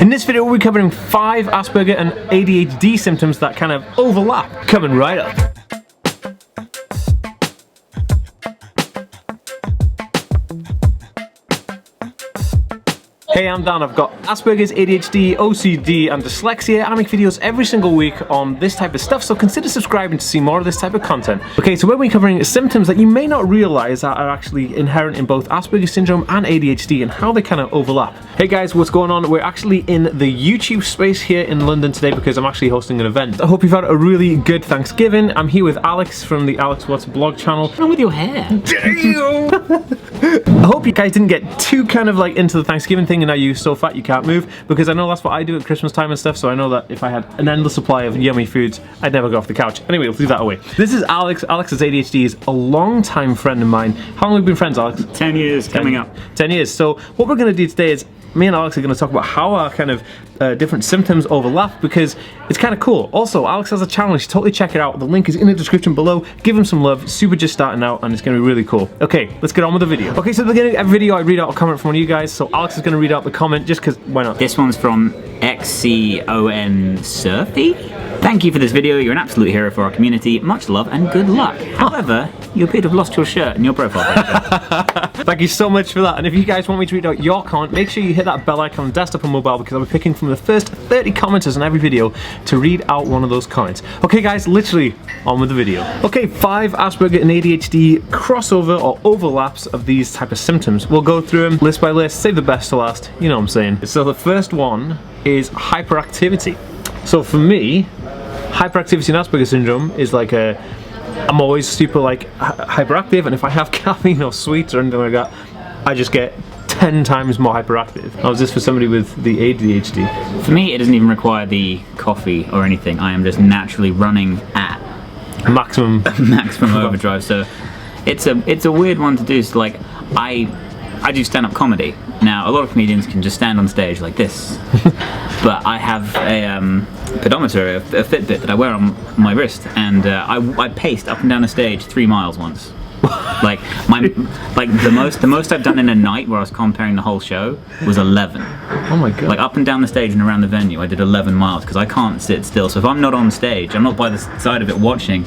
In this video we'll be covering 5 Asperger and ADHD symptoms that kind of overlap. Coming right up. Hey, I'm Dan. I've got Asperger's, ADHD, OCD and dyslexia. I make videos every single week on this type of stuff, so consider subscribing to see more of this type of content. Okay, so we're going to be covering symptoms that you may not realise are actually inherent in both Asperger's Syndrome and ADHD and how they kind of overlap. Hey guys, what's going on? We're actually in the YouTube space here in London today because I'm actually hosting an event. I hope you've had a really good Thanksgiving. I'm here with Alex from the Alex What's blog channel. What's wrong with your hair? I hope you guys didn't get too kind of like into the Thanksgiving thing and now you're so fat you can't move, because I know that's what I do at Christmas time and stuff, so I know that if I had an endless supply of yummy foods, I'd never go off the couch. Anyway, we'll leave that away. This is Alex. Alex's ADHD is a long-time friend of mine. How long have we been friends, Alex? 10 years coming up. 10 years. So what we're going to do today is me and Alex are going to talk about how our kind of different symptoms overlap, because it's kind of cool. Also, Alex has a channel. You should totally check it out. The link is in the description below. Give him some love. Super just starting out and it's going to be really cool. Okay, let's get on with the video. Okay, so at the beginning of every video I read out a comment from one of you guys, so Alex is going to read out the comment just because, why not? This one's from XCON Surfy. Thank you for this video. You're an absolute hero for our community. Much love and good luck. However, you appear to have lost your shirt in your profile picture. Thank you so much for that. And if you guys want me to read out your comment, make sure you hit that bell icon on desktop and mobile, because I'll be picking from the first 30 commenters on every video to read out one of those comments. Okay guys, literally on with the video. Okay, 5 Asperger and ADHD crossover or overlaps of these type of symptoms. We'll go through them list by list, save the best to last, you know what I'm saying. So the first one is hyperactivity. So for me, hyperactivity and Asperger's syndrome is like I'm always super like hyperactive, and if I have caffeine or sweets or anything like that, I just get 10 times more hyperactive. How's this for somebody with the ADHD? For me, it doesn't even require the coffee or anything. I am just naturally running at maximum overdrive. So it's a weird one to do. So like I do stand-up comedy. Now, a lot of comedians can just stand on stage like this, but I have a pedometer, a Fitbit that I wear on my wrist, and I paced up and down the stage 3 miles once. Like the most I've done in a night where I was comparing the whole show was 11. Oh my god! Like up and down the stage and around the venue, I did 11 miles because I can't sit still. So if I'm not on stage, I'm not by the side of it watching.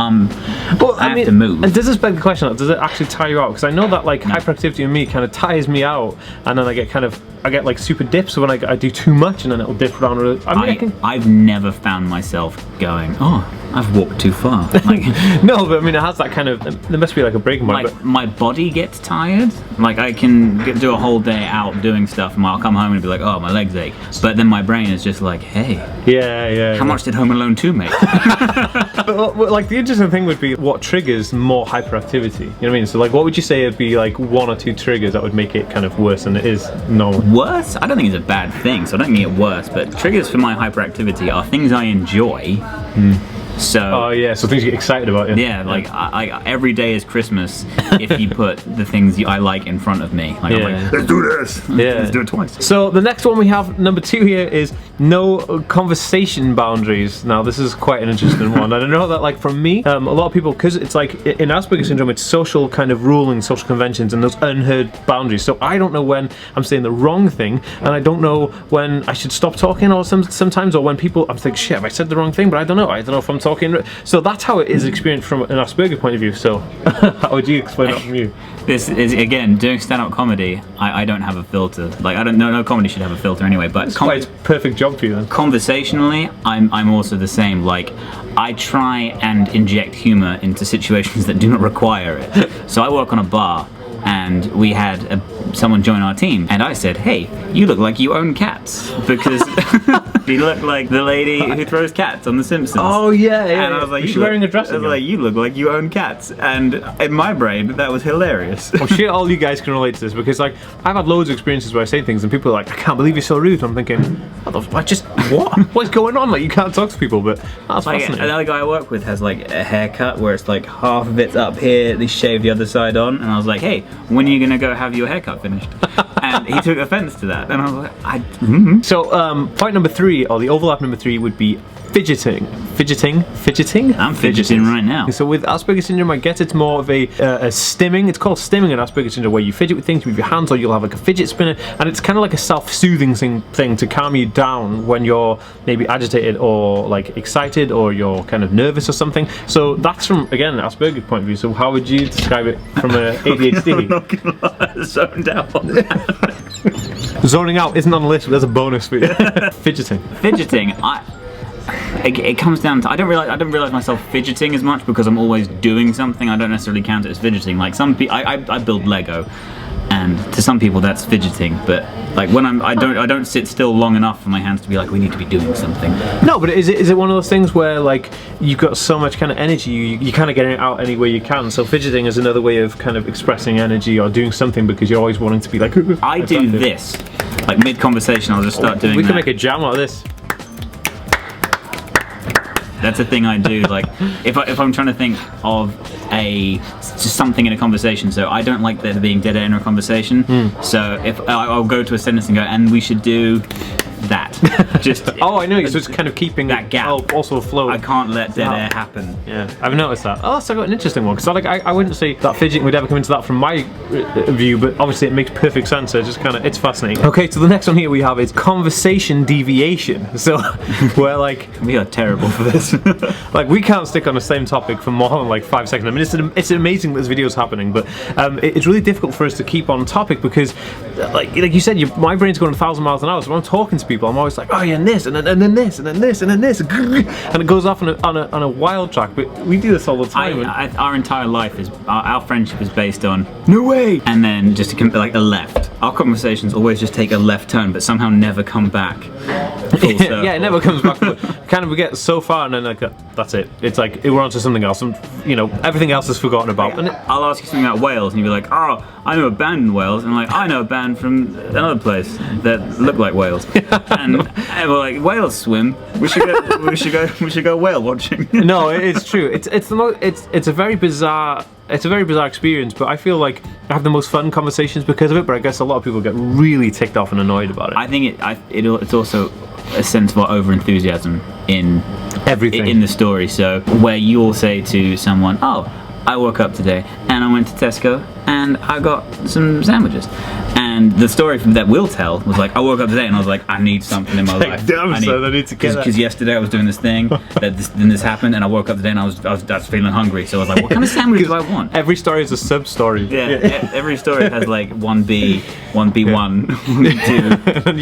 I have to move. And does this beg the question? Does it actually tire you out? Because I know that like hyperactivity in me kind of tires me out, and then I get like super dips when I do too much, and then it'll dip around. I've never found myself going, oh, I've walked too far. Like, no, but I mean, it has that kind of. There must be like a breaking point. Like my body gets tired. Like I can do a whole day out doing stuff, and I'll come home and be like, oh, my legs ache. But then my brain is just like, hey, yeah. How much did Home Alone 2 make? But, like the interesting thing would be what triggers more hyperactivity. You know what I mean? So like, what would you say would be like 1 or 2 triggers that would make it kind of worse than it is normal? Worse? I don't think it's a bad thing, so I don't think it worse. But triggers for my hyperactivity are things I enjoy. So, oh yeah, so things you get excited about. Yeah, like I every day is Christmas if you put the things I like in front of me. Like, I'm like, let's do this. Yeah. Let's do it twice. So the next one we have, number 2 here, is no conversation boundaries. Now this is quite an interesting one. And I know that like for me, a lot of people, because it's like in Asperger's syndrome, it's social kind of ruling, social conventions, and those unheard boundaries. So I don't know when I'm saying the wrong thing, and I don't know when I should stop talking, or sometimes, or when people, I'm thinking, shit, have I said the wrong thing? But I don't know if I'm talking. So that's how it is experienced from an Asperger point of view. So how would you explain that from you? This is, again, doing stand-up comedy, I don't have a filter. Like, I don't know, no comedy should have a filter anyway, but it's quite a perfect job for you then. Conversationally, I'm also the same. Like, I try and inject humor into situations that do not require it. So I work on a bar, and we had someone join our team, and I said, hey, you look like you own cats, because you look like the lady who throws cats on The Simpsons. Oh yeah. And I was like, you're wearing a dress. I was like, you look like you own cats, and in my brain that was hilarious. I'm sure all you guys can relate to this, because like I've had loads of experiences where I say things and people are like, I can't believe you're so rude. I'm thinking, what's going on? Like, you can't talk to people, but that's like, fascinating. Another guy I work with has like a haircut where it's like half of it's up here, they shave the other side on, and I was like, hey, when are you gonna go have your haircut finished? And he took offense to that, and I was like, So point number 3, or the overlap number 3, would be fidgeting. I'm fidgeting right now. So with Asperger's syndrome, I guess it's more of a stimming. It's called stimming in Asperger's syndrome, where you fidget with things with your hands, or you'll have like a fidget spinner, and it's kind of like a self-soothing thing to calm you down when you're maybe agitated or like excited, or you're kind of nervous or something. So that's from, again, Asperger's point of view. So how would you describe it from a ADHD? I'm not gonna lie, zoned out on that. Zoning out isn't on the list, but there's a bonus for you. Fidgeting. Fidgeting, it comes down to I don't realize myself fidgeting as much because I'm always doing something. I don't necessarily count it as fidgeting. Like some people, I build Lego, and to some people that's fidgeting. But like when I don't sit still long enough for my hands to be like, we need to be doing something. No, but is it one of those things where like you've got so much kind of energy, you kind of get it out any way you can? So fidgeting is another way of kind of expressing energy or doing something because you're always wanting to be like. I do this, like mid conversation, I'll just start doing. We that. can make a jam out of this. That's a thing I do. Like if I'm trying to think of just something in a conversation, so I don't like there being dead air in a conversation. So if I'll go to a sentence and go, and we should do that. Just oh, I know. So it's kind of keeping that gap also afloat. I can't let dead air happen. Yeah, I've noticed that. Oh, so I got an interesting one because I wouldn't say that fidgeting would ever come into that from my view, but obviously it makes perfect sense. So it's fascinating. Okay, so the next one here we have is conversation deviation. So we're like we are terrible for this. Like we can't stick on the same topic for more than like 5 seconds. I mean, it's amazing that this video is happening, but it's really difficult for us to keep on topic because, like you said, my brain's going 1,000 miles an hour. So when I'm talking to people, I'm always like, oh yeah, and this, and then this, and then this, and then this, and it goes off on a wild track. But we do this all the time. Our entire life is our friendship is based on no way, and then just like a left. Our conversations always just take a left turn, but somehow never come back. Yeah, it never comes back. Kind of we get so far, and then like that's it. It's like we're on to something else, and everything else is forgotten about. And I'll ask you something about Wales, and you'll be like, oh, I know a band in Wales, and I'm like, I know a band from another place that look like Wales, and we're like, Wales swim. We should go whale watching. No, it's true. It's a very bizarre. It's a very bizarre experience, but I feel like I have the most fun conversations because of it. But I guess a lot of people get really ticked off and annoyed about it. I think it's also a sense of our over-enthusiasm in everything in the story. So where you'll say to someone, "Oh, I woke up today and I went to Tesco and I got some sandwiches." And the story that we'll tell was like, I woke up today and I was like, I need something in my life. I need to get that. Because yesterday I was doing this thing, then this happened, and I woke up today and I was feeling hungry. So I was like, what kind of sandwich do I want? Every story is a sub-story. Yeah, every story has like 1B, 1B1, 1B2. And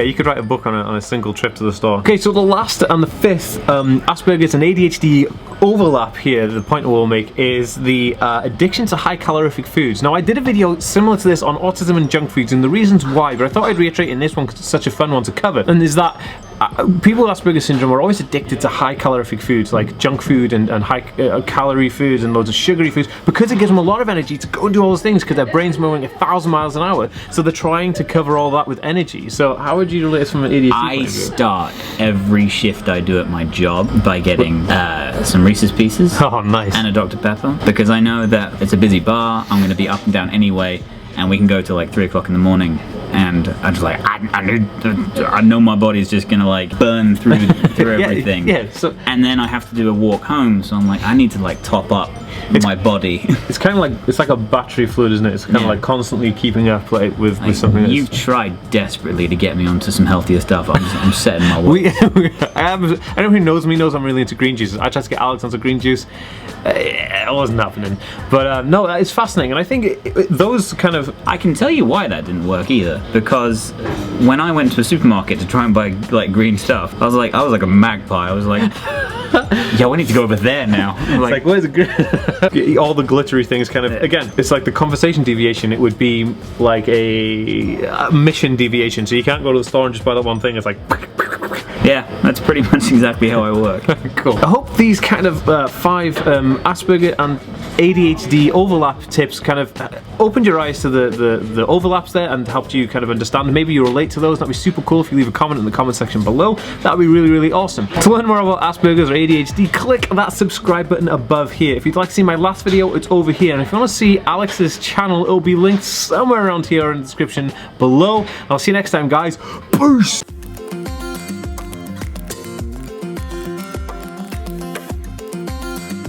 you could write a book on a single trip to the store. Okay, so the last and the fifth Asperger's and ADHD overlap here, the point we'll make is the addiction to high calorific foods. Now I did a video similar to this on autism and junk foods and the reasons why, but I thought I'd reiterate in this one because it's such a fun one to cover, and is that people with Asperger's syndrome are always addicted to high calorific foods like junk food and high calorie foods and loads of sugary foods because it gives them a lot of energy to go and do all those things because their brain's moving 1,000 miles an hour, so they're trying to cover all that with energy. So how would you relate this from an ADHD point of view? I start every shift I do at my job by getting some Reese's Pieces nice. And a Dr. Pepper, because I know that it's a busy bar, I'm going to be up and down anyway, and we can go till like 3 o'clock in the morning, and I'm just like, I know my body's just gonna like burn through everything. So, and then I have to do a walk home, so I'm like, I need to like top up my body. It's kind of like a battery fluid, isn't it? It's kind of like constantly keeping up like with something. You've tried desperately to get me onto some healthier stuff. I'm setting my way. Anyone who knows me knows I'm really into green juices. I tried to get Alex onto green juice. It wasn't happening. But no, it's fascinating, and I think those kind of. I can tell you why that didn't work either, because when I went to a supermarket to try and buy like green stuff, I was like a magpie. I was like, yo, I need to go over there now. Like where's the all the glittery things kind of, again, it's like the conversation deviation. It would be like a mission deviation, so you can't go to the store and just buy that one thing. It's like yeah, that's pretty much exactly how I work. Cool. I hope these kind of 5 Asperger and ADHD overlap tips kind of opened your eyes to the overlaps there and helped you kind of understand. Maybe you relate to those. That'd be super cool if you leave a comment in the comment section below. That'd be really, really awesome. To learn more about Asperger's or ADHD, click that subscribe button above here. If you'd like to see my last video, it's over here. And if you want to see Alex's channel, it'll be linked somewhere around here in the description below. I'll see you next time, guys. Peace!